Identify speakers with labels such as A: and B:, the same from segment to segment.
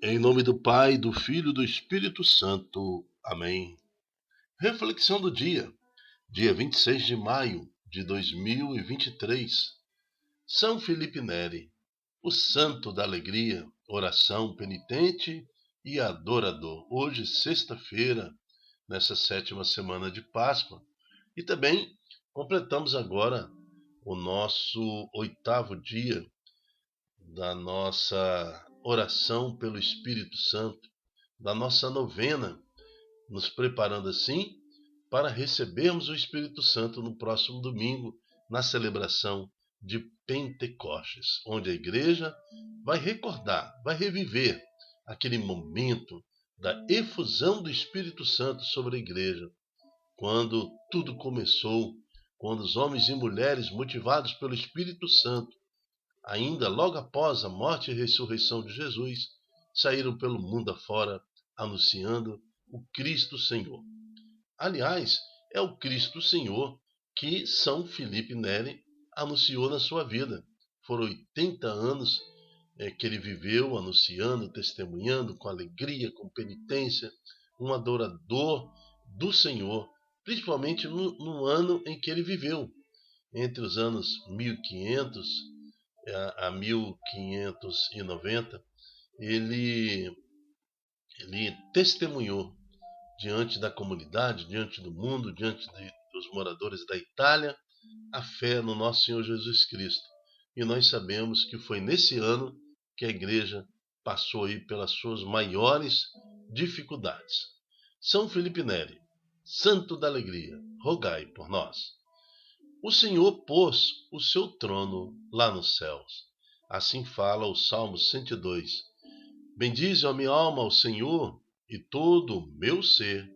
A: Em nome do Pai, do Filho e do Espírito Santo. Amém. Reflexão do dia, dia 26 de maio de 2023. São Felipe Neri, o santo da alegria, oração penitente e adorador. Hoje, sexta-feira, nessa 7ª semana de Páscoa. E também completamos agora o nosso 8º dia da nossa oração pelo Espírito Santo, da nossa novena, nos preparando assim para recebermos o Espírito Santo no próximo domingo, na celebração de Pentecostes, onde a igreja vai recordar, vai reviver aquele momento da efusão do Espírito Santo sobre a igreja, quando tudo começou, quando os homens e mulheres motivados pelo Espírito Santo, ainda logo após a morte e ressurreição de Jesus, saíram pelo mundo afora anunciando o Cristo Senhor. Aliás, é o Cristo Senhor que São Felipe Neri anunciou na sua vida. Foram 80 anos que ele viveu anunciando, testemunhando com alegria, com penitência, um adorador do Senhor, principalmente no ano em que ele viveu, entre os anos 1500 a 1590, ele testemunhou diante da comunidade, diante do mundo, diante dos moradores da Itália, a fé no nosso Senhor Jesus Cristo. E nós sabemos que foi nesse ano que a igreja passou aí pelas suas maiores dificuldades. São Felipe Neri, santo da alegria, rogai por nós. O Senhor pôs o seu trono lá nos céus. Assim fala o Salmo 102. Bendize a minha alma ao Senhor e todo o meu ser,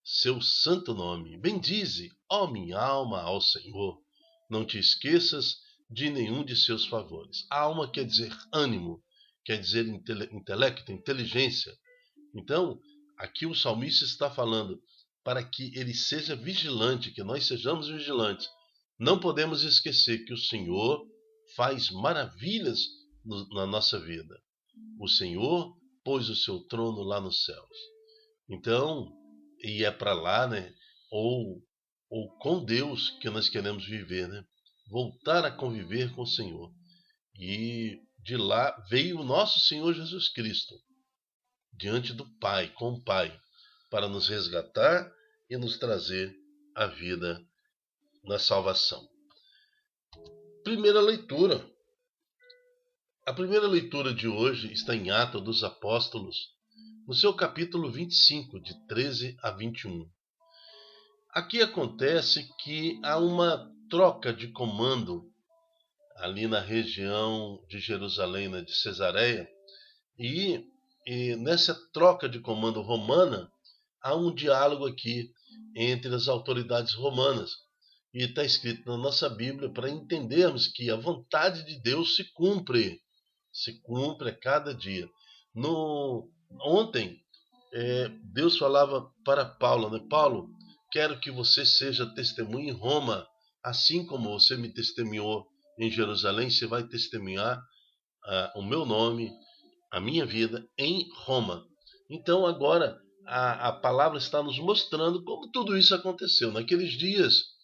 A: seu santo nome. Bendize, ó minha alma, ao Senhor. Não te esqueças de nenhum de seus favores. A alma quer dizer ânimo, quer dizer intelecto, inteligência. Então, aqui o salmista está falando para que ele seja vigilante, que nós sejamos vigilantes. Não podemos esquecer que o Senhor faz maravilhas na nossa vida. O Senhor pôs o seu trono lá nos céus. Então, e é para lá, né? Ou com Deus que nós queremos viver, né? Voltar a conviver com o Senhor. E de lá veio o nosso Senhor Jesus Cristo, diante do Pai, com o Pai, para nos resgatar e nos trazer a vida na salvação. Primeira leitura. A primeira leitura de hoje está em Atos dos Apóstolos, no seu capítulo 25, de 13 a 21. Aqui acontece que há uma troca de comando ali na região de Jerusalém, de Cesareia, e nessa troca de comando romana, há um diálogo aqui entre as autoridades romanas. E está escrito na nossa Bíblia para entendermos que a vontade de Deus se cumpre a cada dia. Ontem, Deus falava para Paulo, né? Paulo, quero que você seja testemunha em Roma, assim como você me testemunhou em Jerusalém, você vai testemunhar o meu nome, a minha vida em Roma. Então agora a palavra está nos mostrando como tudo isso aconteceu. Naqueles dias,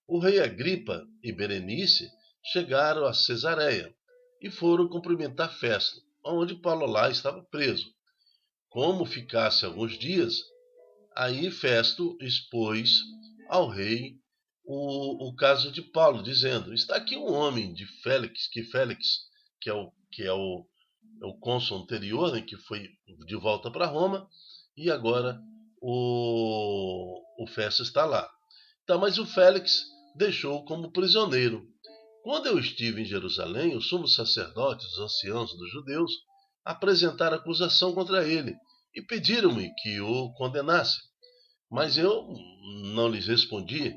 A: o rei Agripa e Berenice chegaram a Cesareia e foram cumprimentar Festo, onde Paulo lá estava preso. Como ficasse alguns dias, aí Festo expôs ao rei o caso de Paulo, dizendo: está aqui um homem de Félix, que é o cônsul anterior, né, que foi de volta para Roma, e agora o Festo está lá. Tá, mas o Félix deixou como prisioneiro. Quando eu estive em Jerusalém, os sumos sacerdotes, os anciãos dos judeus, apresentaram acusação contra ele e pediram-me que o condenasse. Mas eu não lhes respondi,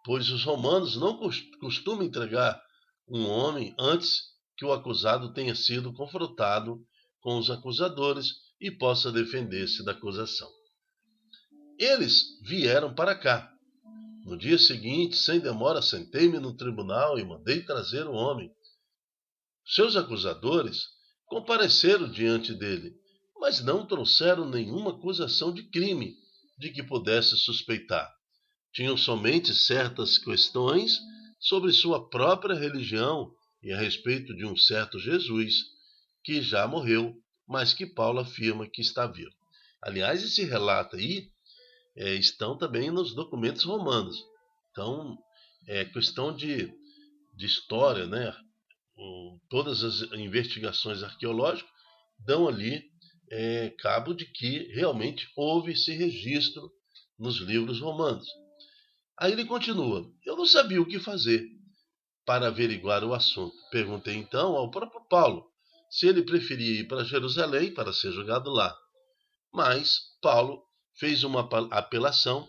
A: pois os romanos não costumam entregar um homem antes que o acusado tenha sido confrontado com os acusadores e possa defender-se da acusação. Eles vieram para cá. No dia seguinte, sem demora, sentei-me no tribunal e mandei trazer o homem. Seus acusadores compareceram diante dele, mas não trouxeram nenhuma acusação de crime de que pudesse suspeitar. Tinham somente certas questões sobre sua própria religião e a respeito de um certo Jesus, que já morreu, mas que Paulo afirma que está vivo. Aliás, esse relato aí estão também nos documentos romanos. Então, é questão de história, né? Todas as investigações arqueológicas dão ali cabo de que realmente houve esse registro nos livros romanos. Aí ele continua: eu não sabia o que fazer para averiguar o assunto. Perguntei então ao próprio Paulo se ele preferia ir para Jerusalém para ser julgado lá. Mas Paulo fez uma apelação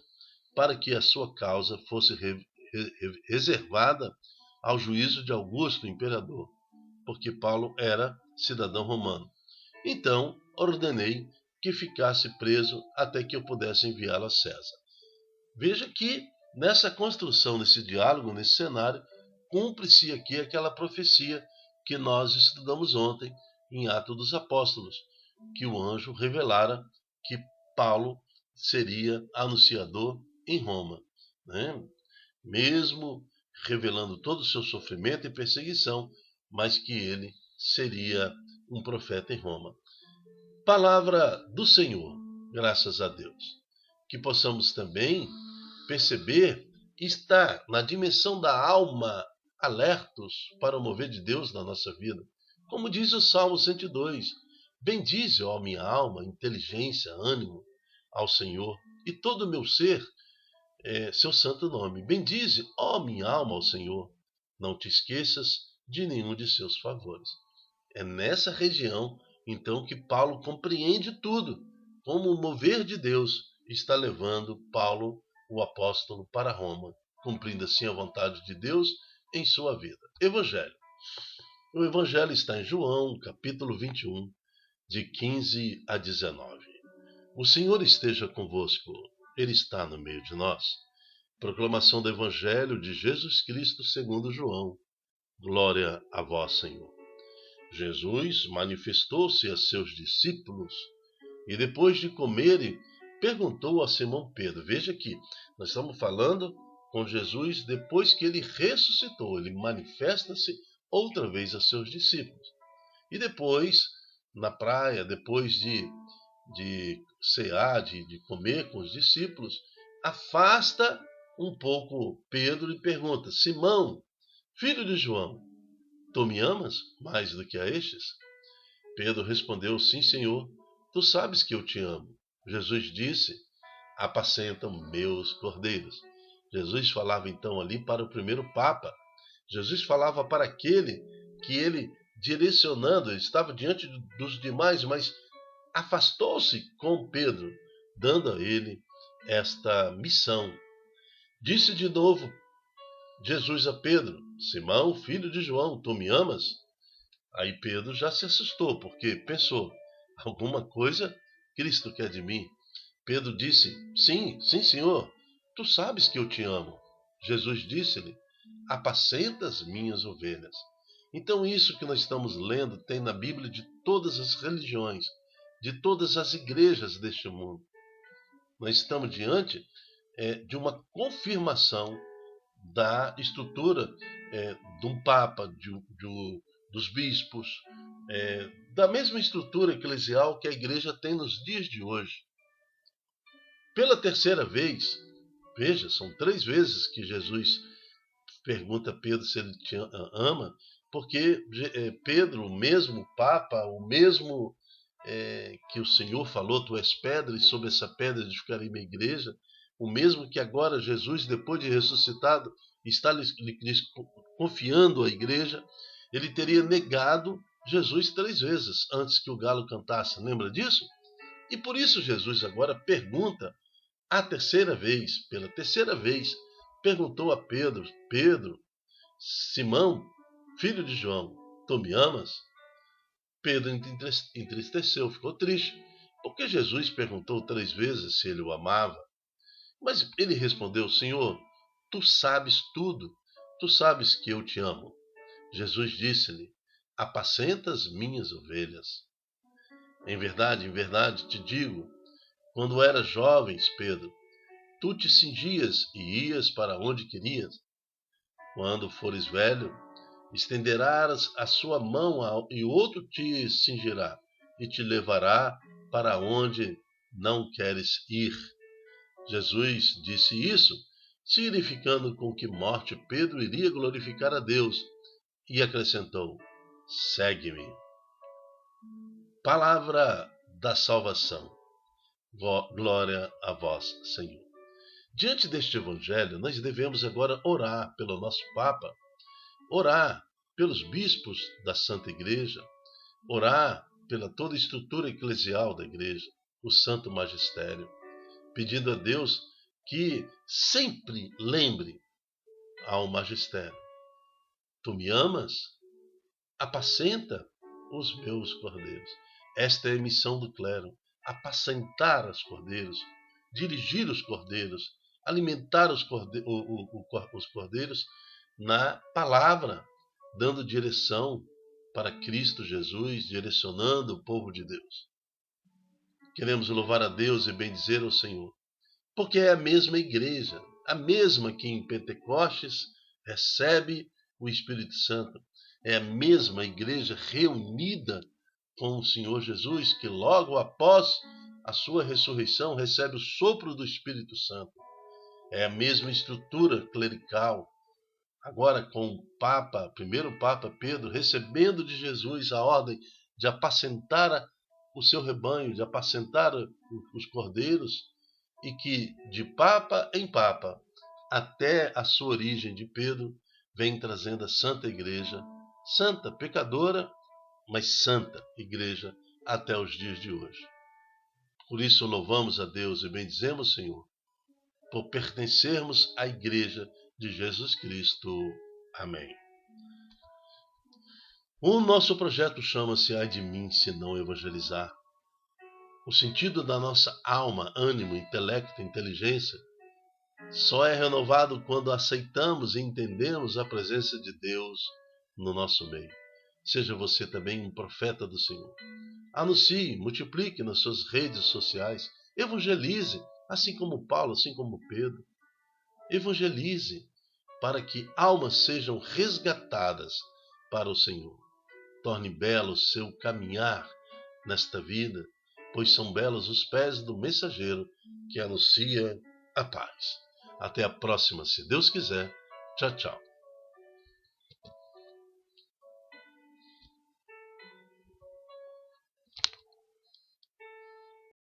A: para que a sua causa fosse reservada ao juízo de Augusto, imperador, porque Paulo era cidadão romano. Então ordenei que ficasse preso até que eu pudesse enviá-lo a César. Veja que nessa construção, nesse diálogo, nesse cenário, cumpre-se aqui aquela profecia que nós estudamos ontem em Atos dos Apóstolos, que o anjo revelara que Paulo seria anunciador em Roma, né? Mesmo revelando todo o seu sofrimento e perseguição, mas que ele seria um profeta em Roma. Palavra do Senhor, graças a Deus. Que possamos também perceber e estar na dimensão da alma alertos para o mover de Deus na nossa vida. Como diz o Salmo 102, bendize, ó minha alma, inteligência, ânimo ao Senhor, e todo o meu ser, seu santo nome. Bendize, ó minha alma, ao Senhor, não te esqueças de nenhum de seus favores. É nessa região, então, que Paulo compreende tudo, como o mover de Deus está levando Paulo, o apóstolo, para Roma, cumprindo assim a vontade de Deus em sua vida. Evangelho. O Evangelho está em João, capítulo 21, de 15 a 19. O Senhor esteja convosco, Ele está no meio de nós. Proclamação do Evangelho de Jesus Cristo segundo João. Glória a vós, Senhor. Jesus manifestou-se a seus discípulos e depois de comerem, perguntou a Simão Pedro. Veja aqui, nós estamos falando com Jesus depois que ele ressuscitou. Ele manifesta-se outra vez a seus discípulos. E depois, na praia, depois de cear, de comer com os discípulos, afasta um pouco Pedro e pergunta: Simão, filho de João, tu me amas mais do que a estes? Pedro respondeu: sim, Senhor, tu sabes que eu te amo. Jesus disse: apacenta meus cordeiros. Jesus falava então ali para o primeiro Papa. Jesus falava para aquele que ele, direcionando, ele estava diante dos demais, mas afastou-se com Pedro, dando a ele esta missão. Disse de novo Jesus a Pedro: Simão, filho de João, tu me amas? Aí Pedro já se assustou, porque pensou: alguma coisa Cristo quer de mim. Pedro disse: sim, sim, Senhor, tu sabes que eu te amo. Jesus disse-lhe: apacenta as minhas ovelhas. Então isso que nós estamos lendo tem na Bíblia de todas as religiões, de todas as igrejas deste mundo. Nós estamos diante de uma confirmação da estrutura de um Papa, dos bispos, da mesma estrutura eclesial que a igreja tem nos dias de hoje. Pela terceira vez, veja, são 3 vezes que Jesus pergunta a Pedro se ele te ama, porque Pedro, o mesmo Papa, o mesmo que o Senhor falou, tu és pedra e sobre essa pedra edificarei minha igreja, o mesmo que agora Jesus, depois de ressuscitado, está lhes confiando à igreja, ele teria negado Jesus 3 vezes antes que o galo cantasse. Lembra disso? E por isso Jesus agora pergunta a terceira vez, pela terceira vez, perguntou a Pedro: Pedro, Simão, filho de João, tu me amas? Pedro entristeceu, ficou triste, porque Jesus perguntou 3 vezes se ele o amava. Mas ele respondeu: Senhor, tu sabes tudo, tu sabes que eu te amo. Jesus disse-lhe: apacenta as minhas ovelhas. Em verdade te digo, quando eras jovem, Pedro, tu te cingias e ias para onde querias. Quando fores velho, estenderás a sua mão e outro te cingirá e te levará para onde não queres ir. Jesus disse isso, significando com que morte Pedro iria glorificar a Deus, e acrescentou: segue-me. Palavra da salvação. Glória a vós, Senhor. Diante deste evangelho, nós devemos agora orar pelo nosso Papa, orar pelos bispos da Santa Igreja, orar pela toda a estrutura eclesial da Igreja, o Santo Magistério, pedindo a Deus que sempre lembre ao Magistério: tu me amas? Apacenta os meus cordeiros. Esta é a missão do clero: apacentar os cordeiros, dirigir os cordeiros, alimentar os cordeiros na palavra, dando direção para Cristo Jesus, direcionando o povo de Deus. Queremos louvar a Deus e bendizer ao Senhor, porque é a mesma igreja, a mesma que em Pentecostes recebe o Espírito Santo. É a mesma igreja reunida com o Senhor Jesus, que logo após a sua ressurreição recebe o sopro do Espírito Santo. É a mesma estrutura clerical, agora com o Papa, primeiro Papa Pedro, recebendo de Jesus a ordem de apacentar o seu rebanho, de apacentar os cordeiros, e que de Papa em Papa, até a sua origem de Pedro, vem trazendo a Santa Igreja, santa, pecadora, mas santa Igreja, até os dias de hoje. Por isso louvamos a Deus e bendizemos, Senhor, por pertencermos à Igreja de Jesus Cristo. Amém. O nosso projeto chama-se Ai de mim se não evangelizar. O sentido da nossa alma, ânimo, intelecto, inteligência só é renovado quando aceitamos e entendemos a presença de Deus no nosso meio. Seja você também um profeta do Senhor. Anuncie, multiplique nas suas redes sociais, evangelize, assim como Paulo, assim como Pedro. Evangelize para que almas sejam resgatadas para o Senhor. Torne belo o seu caminhar nesta vida, pois são belos os pés do mensageiro que anuncia a paz. Até a próxima, se Deus quiser. Tchau, tchau.